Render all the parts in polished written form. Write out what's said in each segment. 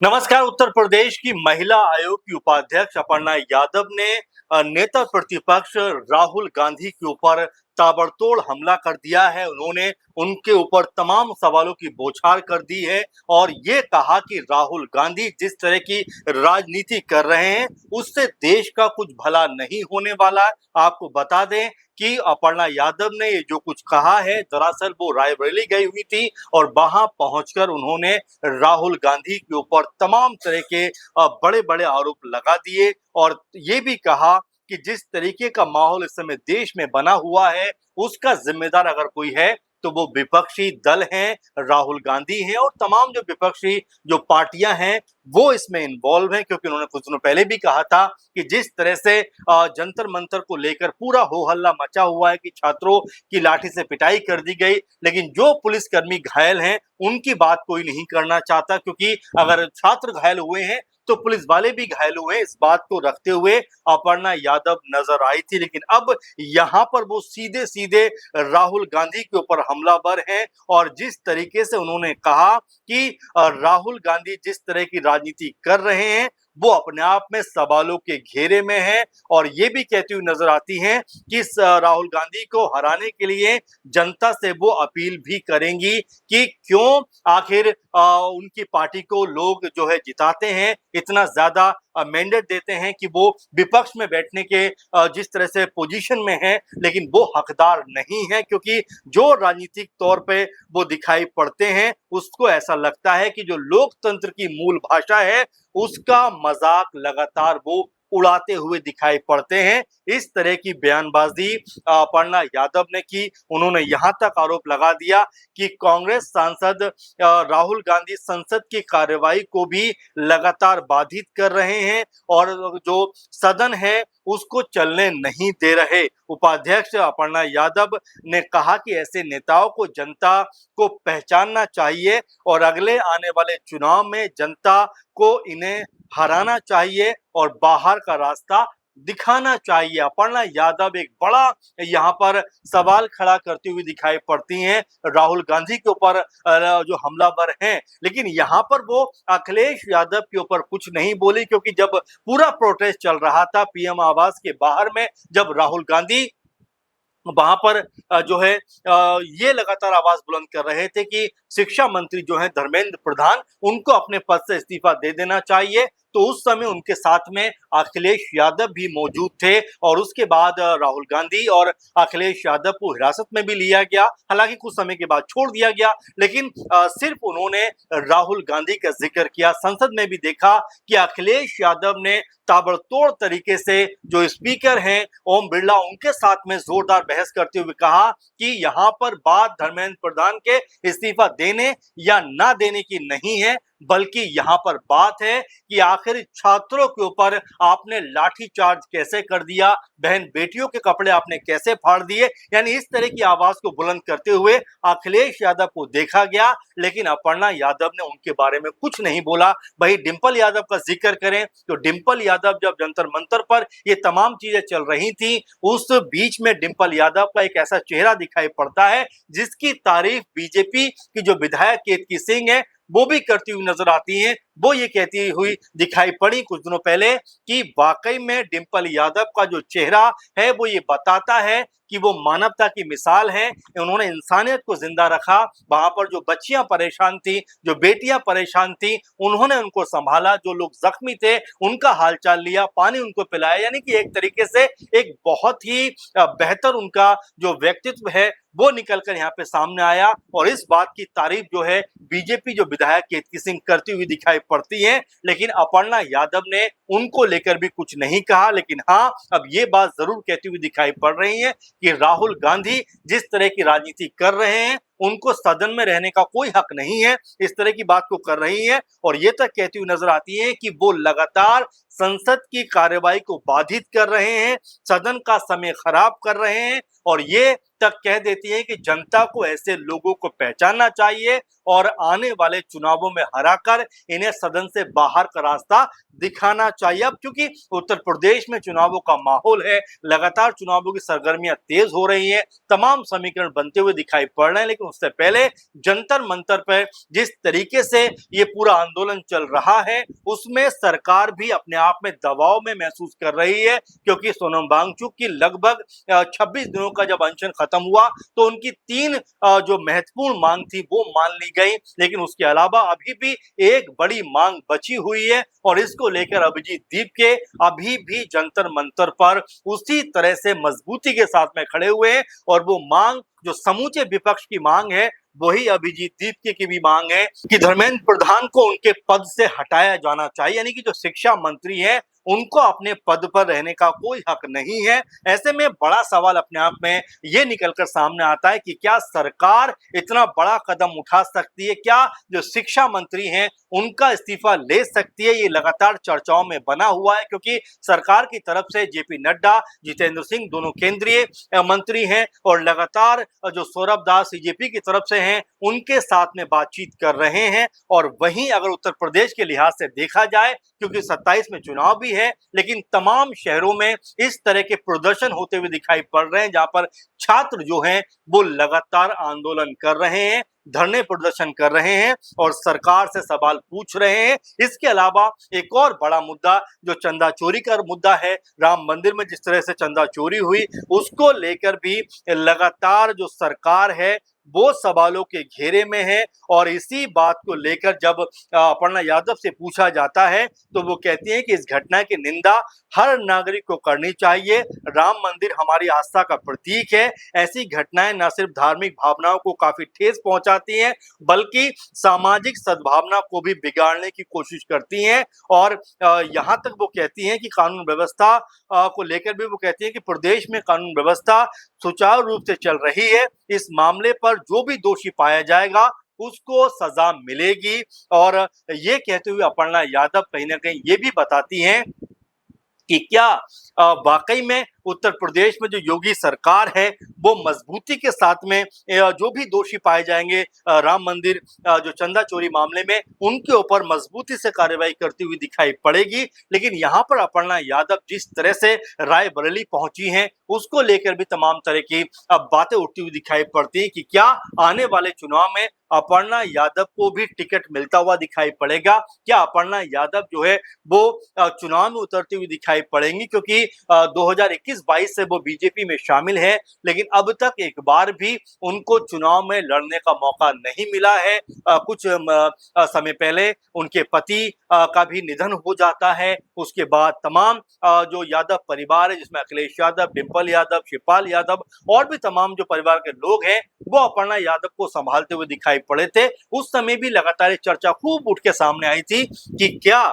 नमस्कार। उत्तर प्रदेश की महिला आयोग की उपाध्यक्ष अपर्णा यादव ने नेता प्रतिपक्ष राहुल गांधी के ऊपर ताबड़तोड़ हमला कर दिया है। उन्होंने उनके ऊपर तमाम सवालों की बौछार कर दी है और ये कहा कि राहुल गांधी जिस तरह की राजनीति कर रहे हैं उससे देश का कुछ भला नहीं होने वाला है। आपको बता दें कि अपर्णा यादव ने ये जो कुछ कहा है, दरअसल वो रायबरेली गई हुई थी और वहां पहुंचकर उन्होंने राहुल गांधी के ऊपर तमाम तरह के बड़े-बड़े आरोप लगा दिए और ये भी कहा कि जिस तरीके का माहौल इस समय देश में बना हुआ है, उसका जिम्मेदार अगर कोई है तो वो विपक्षी दल हैं, राहुल गांधी हैं और तमाम जो विपक्षी जो पार्टियां हैं, वो इसमें इन्वॉल्व हैं। क्योंकि उन्होंने कुछ दिनों पहले भी कहा था कि जिस तरह से जंतर-मंतर को लेकर पूरा हो-हल्ला मचा हुआ है कि छात्रों की लाठी से पिटाई कर दी गई, लेकिन जो पुलिसकर्मी घायल हैं उनकी बात कोई नहीं करना चाहता। क्योंकि अगर छात्र घायल हुए हैं तो पुलिस वाले भी घायल हुए, इस बात को रखते हुए अपर्णा यादव नजर आई थी। लेकिन अब यहाँ पर वो सीधे सीधे राहुल गांधी के ऊपर हमलावर हैं और जिस तरीके से उन्होंने कहा कि राहुल गांधी जिस तरह की राजनीति कर रहे हैं वो अपने आप में सवालों के घेरे में है और ये भी कहती हुई नजर आती हैं कि राहुल गांधी को हराने के लिए जनता से वो अपील भी करेंगी कि क्यों आखिर उनकी पार्टी को लोग जो है जिताते हैं, इतना ज्यादा मैंडेट देते हैं कि वो विपक्ष में बैठने के जिस तरह से पोजीशन में है, लेकिन वो हकदार नहीं है। क्योंकि जो राजनीतिक तौर पे वो दिखाई पड़ते हैं उसको ऐसा लगता है कि जो लोकतंत्र की मूल भाषा है उसका मजाक लगातार वो उड़ाते हुए दिखाई पड़ते हैं। इस तरह की बयानबाजी अपर्णा यादव ने की। उन्होंने यहां तक आरोप लगा दिया कि कांग्रेस सांसद राहुल गांधी संसद की कार्यवाही को भी लगातार बाधित कर रहे हैं और जो सदन है उसको चलने नहीं दे रहे। उपाध्यक्ष अपर्णा यादव ने कहा कि ऐसे नेताओं को जनता को पहचानना चाहिए और अगले आने वाले चुनाव में जनता को इन्हें हराना चाहिए और बाहर का रास्ता दिखाना चाहिए। अपर्णा यादव एक बड़ा यहाँ पर सवाल खड़ा करती हुई दिखाई पड़ती हैं राहुल गांधी के ऊपर जो हमलावर हैं, लेकिन यहाँ पर वो अखिलेश यादव के ऊपर कुछ नहीं बोली। क्योंकि जब पूरा प्रोटेस्ट चल रहा था पीएम आवास के बाहर में, जब राहुल गांधी वहां पर जो है ये लगातार आवाज बुलंद कर रहे थे कि शिक्षा मंत्री जो है धर्मेंद्र प्रधान, उनको अपने पद से इस्तीफा दे देना चाहिए, तो उस समय उनके साथ में अखिलेश यादव भी मौजूद थे और उसके बाद राहुल गांधी और अखिलेश यादव को हिरासत में भी लिया गया। हालांकि कुछ समय के बाद छोड़ दिया गया, लेकिन सिर्फ उन्होंने राहुल गांधी का जिक्र किया। संसद में भी देखा कि अखिलेश यादव ने ताबड़तोड़ तरीके से जो स्पीकर हैं ओम बिरला, उनके साथ में जोरदार बहस करते हुए कहा कि यहाँ पर बात धर्मेंद्र प्रधान के इस्तीफा देने या ना देने की नहीं है, बल्कि यहाँ पर बात है कि आखिर छात्रों के ऊपर आपने लाठीचार्ज कैसे कर दिया, बहन बेटियों के कपड़े आपने कैसे फाड़ दिए। यानी इस तरह की आवाज को बुलंद करते हुए अखिलेश यादव को देखा गया, लेकिन अपर्णा यादव ने उनके बारे में कुछ नहीं बोला। वही डिंपल यादव का जिक्र करें तो डिंपल यादव जब जंतर मंतर पर ये तमाम चीजें चल रही थी, उस बीच में डिंपल यादव का एक ऐसा चेहरा दिखाई पड़ता है जिसकी तारीफ बीजेपी की जो विधायक केतकी सिंह है वो भी करती हुई नजर आती हैं। वो ये कहती हुई दिखाई पड़ी कुछ दिनों पहले कि वाकई में डिंपल यादव का जो चेहरा है वो ये बताता है कि वो मानवता की मिसाल है। उन्होंने इंसानियत को जिंदा रखा। वहां पर जो बच्चियां परेशान थी, जो बेटियां परेशान थी, उन्होंने उनको संभाला। जो लोग जख्मी थे उनका हालचाल लिया, पानी उनको पिलाया। यानी कि एक तरीके से एक बहुत ही बेहतर उनका जो व्यक्तित्व है वो निकलकर यहाँ पे सामने आया और इस बात की तारीफ जो है बीजेपी जो विधायक केतकी सिंह करती हुई दिखाई पड़ती है। लेकिन अपर्णा यादव ने उनको लेकर भी कुछ नहीं कहा। लेकिन हाँ, अब ये बात जरूर कहती हुई दिखाई पड़ रही है कि राहुल गांधी जिस तरह की राजनीति कर रहे हैं उनको सदन में रहने का कोई हक नहीं है, इस तरह की बात को कर रही है और ये तक कहती हुई नजर आती है कि वो लगातार संसद की कार्यवाही को बाधित कर रहे हैं, सदन का समय खराब कर रहे हैं और ये तक कह देती हैं कि जनता को ऐसे लोगों को पहचानना चाहिए और आने वाले चुनावों में हराकर इन्हें सदन से बाहर का रास्ता दिखाना चाहिए। अब क्योंकि उत्तर प्रदेश में चुनावों का माहौल है, लगातार चुनावों की सरगर्मियां तेज हो रही हैं, तमाम समीकरण बनते हुए दिखाई पड़ रहे हैं, लेकिन उससे पहले जंतर मंतर पर जिस तरीके से ये पूरा आंदोलन चल रहा है उसमें सरकार भी अपने आप में दबाव में महसूस कर रही है, क्योंकि सोनम वांगचुक की लगभग 26 दिनों का जब अनशन खत्म हुआ तो उनकी 3 जो महत्वपूर्ण मांग थी वो मान ली गई, लेकिन उसके अलावा अभी भी एक बड़ी मांग बची हुई है और इसको लेकर अभिजीत दीप के अभी भी जंतर मंतर पर उसी तरह से मजबूती के साथ में खड़े हुए हैं और वो मांग जो समूचे विपक्ष की मांग है वही अभिजीत दीप की भी मांग है कि धर्मेंद्र प्रधान को उनके पद से हटाया जाना चाहिए, यानी कि जो शिक्षा मंत्री हैं उनको अपने पद पर रहने का कोई हक नहीं है। ऐसे में बड़ा सवाल अपने आप में ये निकलकर सामने आता है कि क्या सरकार इतना बड़ा कदम उठा सकती है, क्या जो शिक्षा मंत्री हैं उनका इस्तीफा ले सकती है। ये लगातार चर्चाओं में बना हुआ है, क्योंकि सरकार की तरफ से जेपी नड्डा, जितेंद्र सिंह दोनों केंद्रीय मंत्री हैं और लगातार जो सौरभ दास सीजेपी की तरफ से हैं उनके साथ में बातचीत कर रहे हैं। और वहीं अगर उत्तर प्रदेश के लिहाज से देखा जाए, क्योंकि 27 में चुनाव भी है, लेकिन तमाम शहरों में इस तरह के प्रदर्शन होते हुए दिखाई पड़ रहे हैं, जहां पर छात्र जो हैं वो लगातार आंदोलन कर रहे हैं, धरने प्रदर्शन कर रहे हैं और सरकार से सवाल पूछ रहे हैं। इसके अलावा एक और बड़ा मुद्दा जो चंदा चोरी का मुद्दा है, राम मंदिर में जिस तरह से चंदा चोरी हुई उसको लेकर भी लगातार जो सरकार है वो सवालों के घेरे में है। और इसी बात को लेकर जब अपर्णा यादव से पूछा जाता है तो वो कहती हैं कि इस घटना की निंदा हर नागरिक को करनी चाहिए। राम मंदिर हमारी आस्था का प्रतीक है, ऐसी घटनाएं न सिर्फ धार्मिक भावनाओं को काफी ठेस पहुंचाती हैं बल्कि सामाजिक सद्भावना को भी बिगाड़ने की कोशिश करती हैं। और यहाँ तक वो कहती हैं कि कानून व्यवस्था को लेकर भी वो कहती हैं कि प्रदेश में कानून व्यवस्था सुचारू रूप से चल रही है, इस मामले पर जो भी दोषी पाया जाएगा उसको सजा मिलेगी। और ये कहते हुए अपर्णा यादव कहीं ना कहीं ये भी बताती हैं कि क्या वाकई में उत्तर प्रदेश में जो योगी सरकार है वो मजबूती के साथ में जो भी दोषी पाए जाएंगे राम मंदिर जो चंदा चोरी मामले में उनके ऊपर मजबूती से कार्रवाई करती हुई दिखाई पड़ेगी। लेकिन यहाँ पर अपर्णा यादव जिस तरह से रायबरेली पहुंची हैं उसको लेकर भी तमाम तरह की बातें उठती हुई दिखाई पड़ती हैं कि क्या आने वाले चुनाव में अपर्णा यादव को भी टिकट मिलता हुआ दिखाई पड़ेगा, क्या अपर्णा यादव जो है वो चुनाव में उतरती हुई दिखाई पड़ेंगी, क्योंकि 2021-22 से वो बीजेपी में शामिल है लेकिन अब तक एक बार भी उनको चुनाव में लड़ने का मौका नहीं मिला है। कुछ समय पहले उनके पति का भी निधन हो जाता है, उसके बाद तमाम जो यादव परिवार है जिसमें अखिलेश यादव, डिंपल यादव, शिवपाल यादव और भी तमाम जो परिवार के लोग हैं वो अपर्णा यादव को संभालते हुए दिखाई पड़े थे। उस समय भी लगातार चर्चा खूब उठ के सामने आई थी कि क्या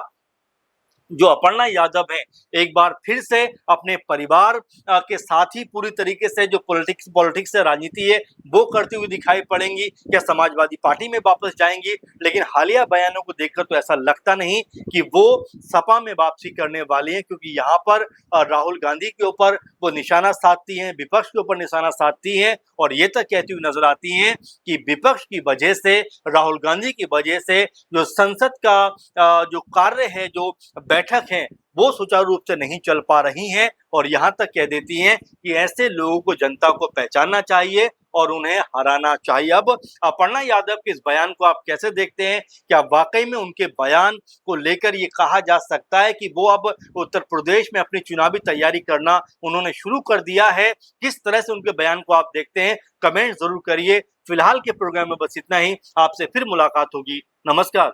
जो अपर्णा यादव हैं एक बार फिर से अपने परिवार के साथ ही पूरी तरीके से जो पॉलिटिक्स से राजनीति है वो करती हुई दिखाई पड़ेंगी, क्या समाजवादी पार्टी में वापस जाएंगी। लेकिन हालिया बयानों को देखकर तो ऐसा लगता नहीं कि वो सपा में वापसी करने वाली हैं, क्योंकि यहाँ पर राहुल गांधी के ऊपर वो निशाना साधती हैं, विपक्ष के ऊपर निशाना साधती हैं और ये तक कहती हुई नजर आती हैं कि विपक्ष की वजह से, राहुल गांधी की वजह से जो संसद का जो कार्य है, जो बैठक है वो सुचारू रूप से नहीं चल पा रही हैं। और यहां तक कह देती हैं कि ऐसे लोगों को जनता को पहचानना चाहिए और उन्हें हराना चाहिए। अब अपर्णा यादव के इस बयान को आप कैसे देखते हैं, क्या वाकई में उनके बयान को लेकर ये कहा जा सकता है कि वो अब उत्तर प्रदेश में अपनी चुनावी तैयारी करना उन्होंने शुरू कर दिया है? किस तरह से उनके बयान को आप देखते हैं, कमेंट जरूर करिए। फिलहाल के प्रोग्राम में बस इतना ही, आपसे फिर मुलाकात होगी। नमस्कार।